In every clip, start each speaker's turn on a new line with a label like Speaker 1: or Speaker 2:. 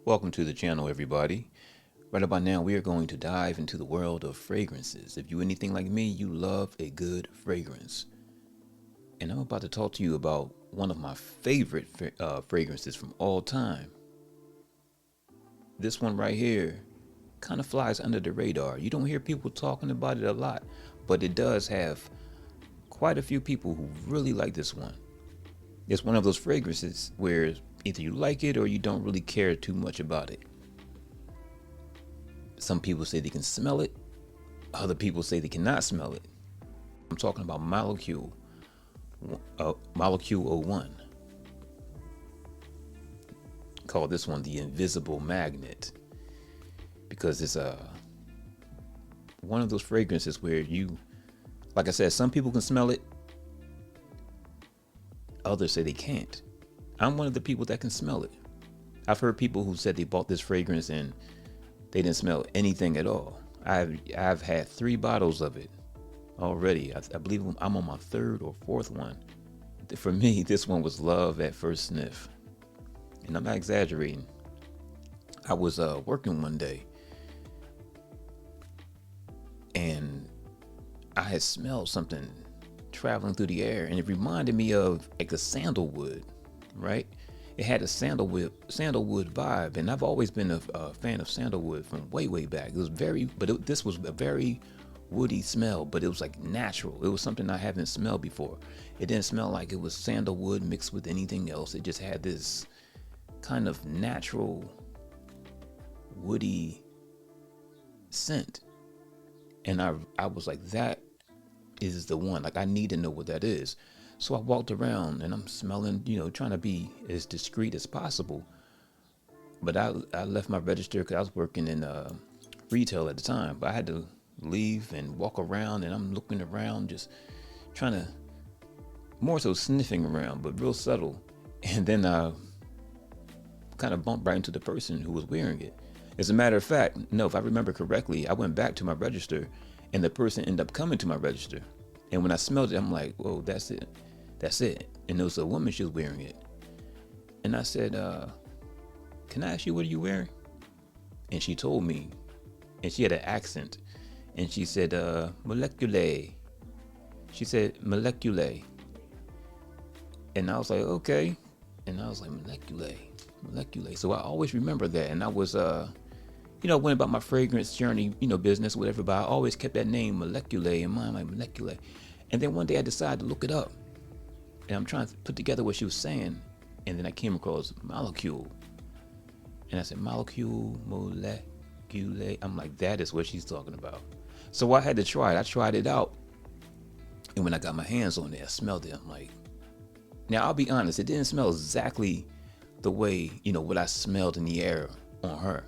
Speaker 1: Welcome to the channel, everybody. Right about now, we are going to dive into the world of fragrances. If you're anything like me, you love a good fragrance. And I'm about to talk to you about one of my favorite fragrances from all time. This one right here kind of flies under the radar. You don't hear people talking about it a lot, but it does have quite a few people who really like this one. It's one of those fragrances where either you like it or you don't really care too much about it. Some people say they can smell it. Other people say they cannot smell it. I'm talking about Molecule 01. Call this one the Invisible Magnet, because it's one of those fragrances where you, like I said, some people can smell it. Others say they can't. I'm one of the people that can smell it. I've heard people who said they bought this fragrance and they didn't smell anything at all. I've had 3 bottles of it already. I believe I'm on my 3rd or 4th one. For me, this one was love at first sniff. And I'm not exaggerating. I was working one day and I had smelled something traveling through the air, and it reminded me of like a sandalwood, right? It had a sandalwood vibe, and I've always been a fan of sandalwood from way back. It was this was a very woody smell, but it was like natural. It was something I haven't smelled before. It didn't smell like it was sandalwood mixed with anything else. It just had this kind of natural woody scent, and I was like, that is the one. Like, I need to know what that is. So I walked around and I'm smelling, trying to be as discreet as possible. But I left my register because I was working in retail at the time. But I had to leave and walk around, and I'm looking around, just trying to, more so sniffing around, but real subtle. And then I kind of bumped right into the person who was wearing it. As a matter of fact, no, if I remember correctly, I went back to my register and the person ended up coming to my register. And when I smelled it, I'm like, whoa, that's it. That's it. And there was a woman, she was wearing it. And I said, can I ask you, what are you wearing? And she told me, and she had an accent. And she said, molecule. She said, molecule. And I was like, okay. And I was like, molecule. So I always remember that. And I was, went about my fragrance journey, business, whatever, but I always kept that name Molecule in mind, like Molecule. And then one day I decided to look it up, and I'm trying to put together what she was saying. And then I came across molecule, and I said, molecule. I'm like, that is what she's talking about. So I had to try it. I tried it out. And when I got my hands on it, I smelled it. I'm like, now I'll be honest, it didn't smell exactly the way, what I smelled in the air on her.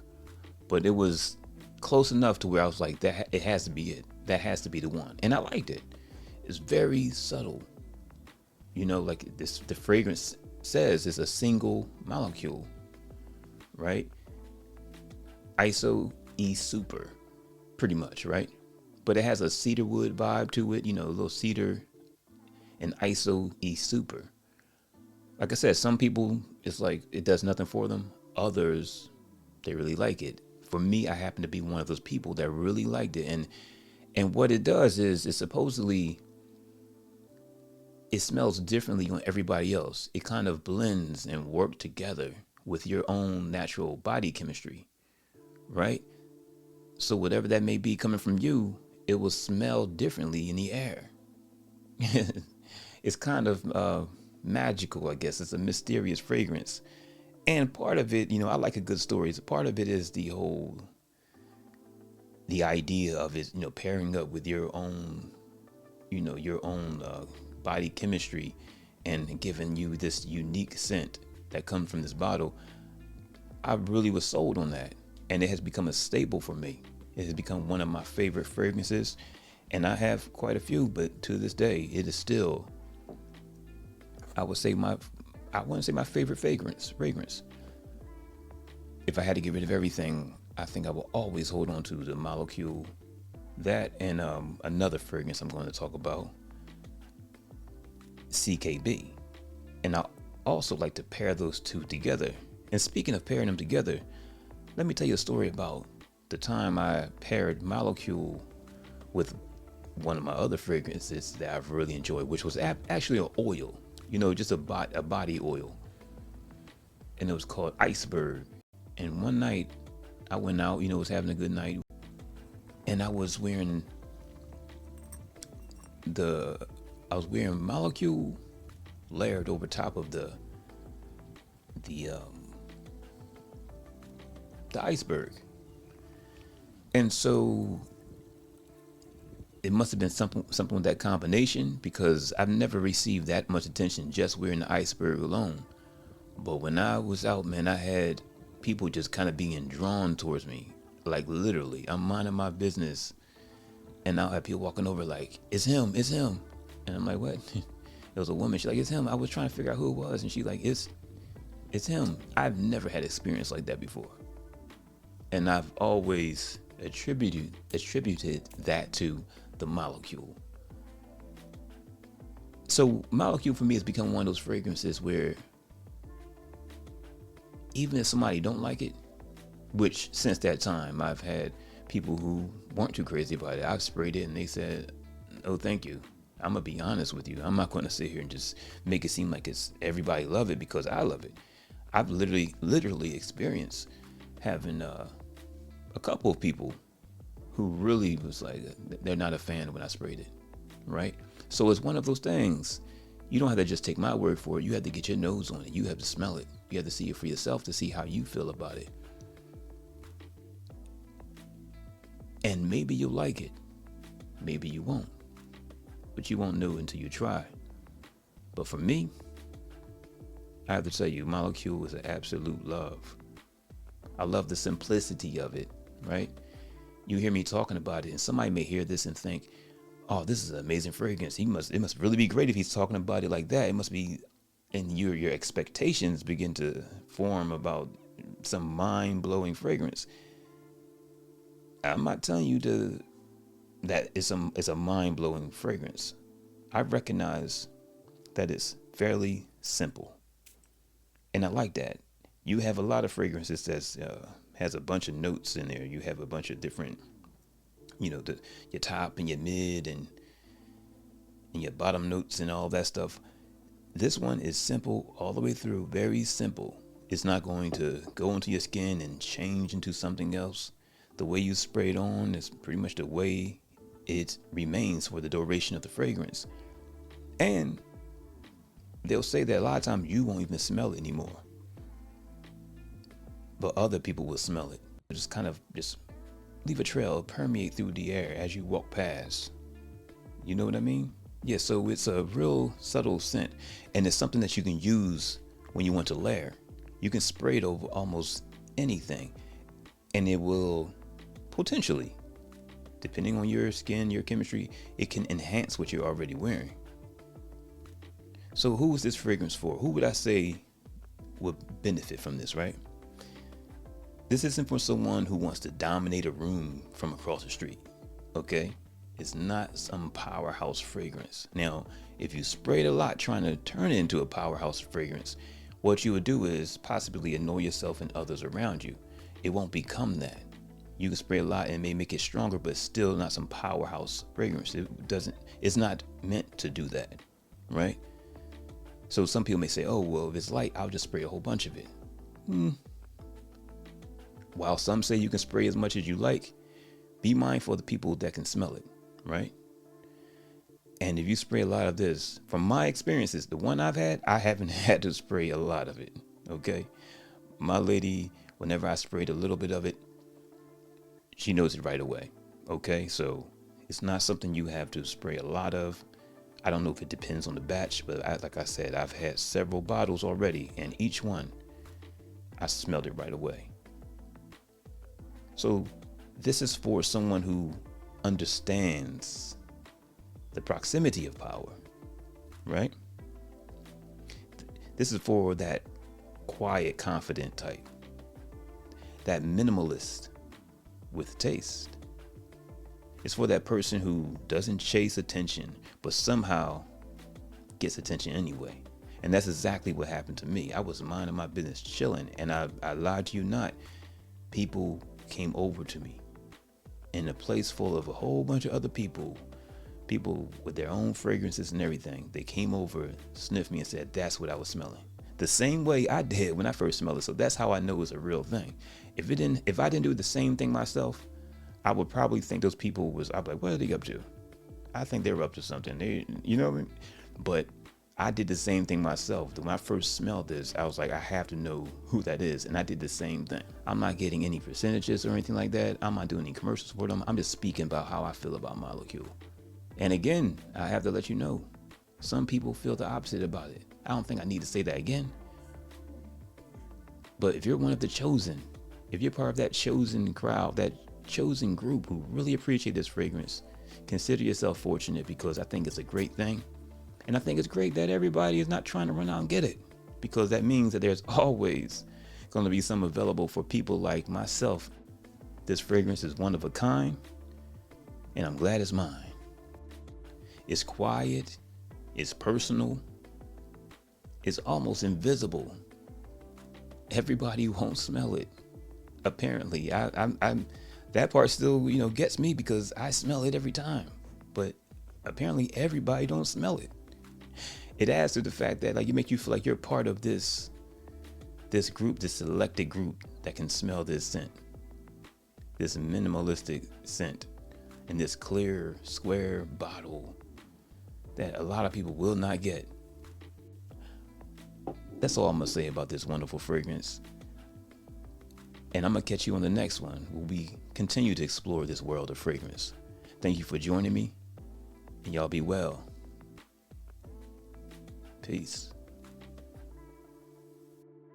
Speaker 1: But it was close enough to where I was like, that it has to be it. That has to be the one. And I liked it. It's very subtle. Like the fragrance says, it's a single molecule, right? Iso E super, pretty much, right? But it has a cedarwood vibe to it, a little cedar, and Iso E super. Like I said, some people, it's like it does nothing for them. Others, they really like it. For me, I happen to be one of those people that really liked it. And what it does is it supposedly, it smells differently on everybody else. It kind of blends and works together with your own natural body chemistry, right? So whatever that may be coming from you, it will smell differently in the air. It's kind of magical, I guess. It's a mysterious fragrance. And part of it, I like a good story. So part of it is the idea of it, pairing up with your own, body chemistry and giving you this unique scent that comes from this bottle. I really was sold on that. And it has become a staple for me. It has become one of my favorite fragrances. And I have quite a few, but to this day, it is still, I wouldn't say my favorite fragrance. If I had to get rid of everything, I think I will always hold on to the molecule. That and another fragrance I'm going to talk about, CKB. And I also like to pair those two together. And speaking of pairing them together, let me tell you a story about the time I paired Molecule with one of my other fragrances that I've really enjoyed, which was actually an oil, just a body oil. And it was called Iceberg. And one night I went out, was having a good night. And I was wearing Molecule layered over top of the Iceberg. And so it must have been something with that combination, because I've never received that much attention just wearing the Iceberg alone. But when I was out, man, I had people just kind of being drawn towards me. Like literally, I'm minding my business and I'll have people walking over like, it's him. And I'm like, what? It was a woman. She's like, it's him. I was trying to figure out who it was. And she's like, it's him. I've never had experience like that before. And I've always attributed that to the Molecule. So Molecule for me has become one of those fragrances where even if somebody don't like it, which since that time I've had people who weren't too crazy about it, I've sprayed it and they said, oh, thank you. I'm gonna be honest with you. I'm not going to sit here and just make it seem like it's everybody love it because I love it. I've literally experienced having a couple of people who really was like, they're not a fan when I sprayed it, right? So it's one of those things. You don't have to just take my word for it. You have to get your nose on it. You have to smell it. You have to see it for yourself to see how you feel about it. And maybe you'll like it. Maybe you won't. But you won't know until you try. But for me, I have to tell you, Molecule is an absolute love. I love the simplicity of it, right? You hear me talking about it, and somebody may hear this and think, oh, this is an amazing fragrance. It must really be great if he's talking about it like that. It must be, and your expectations begin to form about some mind-blowing fragrance. I'm not telling you that it's a mind-blowing fragrance. I recognize that it's fairly simple. And I like that. You have a lot of fragrances that has a bunch of notes in there. You have a bunch of different, your top and your mid and your bottom notes and all that stuff. This one is simple all the way through, very simple. It's not going to go into your skin and change into something else. The way you spray it on is pretty much the way it remains for the duration of the fragrance. And they'll say that a lot of times you won't even smell it anymore, but other people will smell it. Just kind of just leave a trail, permeate through the air as you walk past. You know what I mean? Yeah, so it's a real subtle scent, and it's something that you can use when you want to layer. You can spray it over almost anything, and it will potentially, depending on your skin, your chemistry, it can enhance what you're already wearing. So who is this fragrance for? Who would I say would benefit from this, right? This isn't for someone who wants to dominate a room from across the street, okay? It's not some powerhouse fragrance. Now, if you spray it a lot trying to turn it into a powerhouse fragrance, what you would do is possibly annoy yourself and others around you. It won't become that. You can spray a lot and it may make it stronger, but still not some powerhouse fragrance. It's not meant to do that, right? So some people may say, oh, well, if it's light, I'll just spray a whole bunch of it. While some say you can spray as much as you like, be mindful of the people that can smell it, right? And if you spray a lot of this, from my experiences, the one I've had, I haven't had to spray a lot of it, okay? My lady, whenever I sprayed a little bit of it, she knows it right away, okay? So it's not something you have to spray a lot of. I don't know if it depends on the batch, but like I said, I've had several bottles already, and each one, I smelled it right away. So this is for someone who understands the proximity of power, right? This is for that quiet, confident type, that minimalist with taste. It's for that person who doesn't chase attention, but somehow gets attention anyway. And that's exactly what happened to me. I was minding my business, chilling, and I lied to you not. people came over to me in a place full of a whole bunch of other people with their own fragrances and everything. They came over, sniffed me, and said, that's what I was smelling. The same way I did when I first smelled it. So that's how I know it's a real thing. If I didn't do the same thing myself, I would probably think those people I'd be like, what are they up to? I think they were up to something. You know what I mean? But I did the same thing myself. When I first smelled this, I was like, I have to know who that is. And I did the same thing. I'm not getting any percentages or anything like that. I'm not doing any commercials for them. I'm just speaking about how I feel about Molecule. And again, I have to let you know, some people feel the opposite about it. I don't think I need to say that again. But if you're one of the chosen, if you're part of that chosen crowd, that chosen group who really appreciate this fragrance, consider yourself fortunate, because I think it's a great thing. And I think it's great that everybody is not trying to run out and get it, because that means that there's always going to be some available for people like myself. This fragrance is one of a kind, and I'm glad it's mine. It's quiet, it's personal, it's almost invisible. Everybody won't smell it. Apparently, I'm that part still, gets me, because I smell it every time. But apparently, everybody don't smell it. It adds to the fact that you make you feel like you're part of this group, this selected group that can smell this scent, this minimalistic scent, in this clear square bottle that a lot of people will not get. That's all I'm gonna say about this wonderful fragrance. And I'm gonna catch you on the next one, where we continue to explore this world of fragrance. Thank you for joining me, and y'all be well. Peace.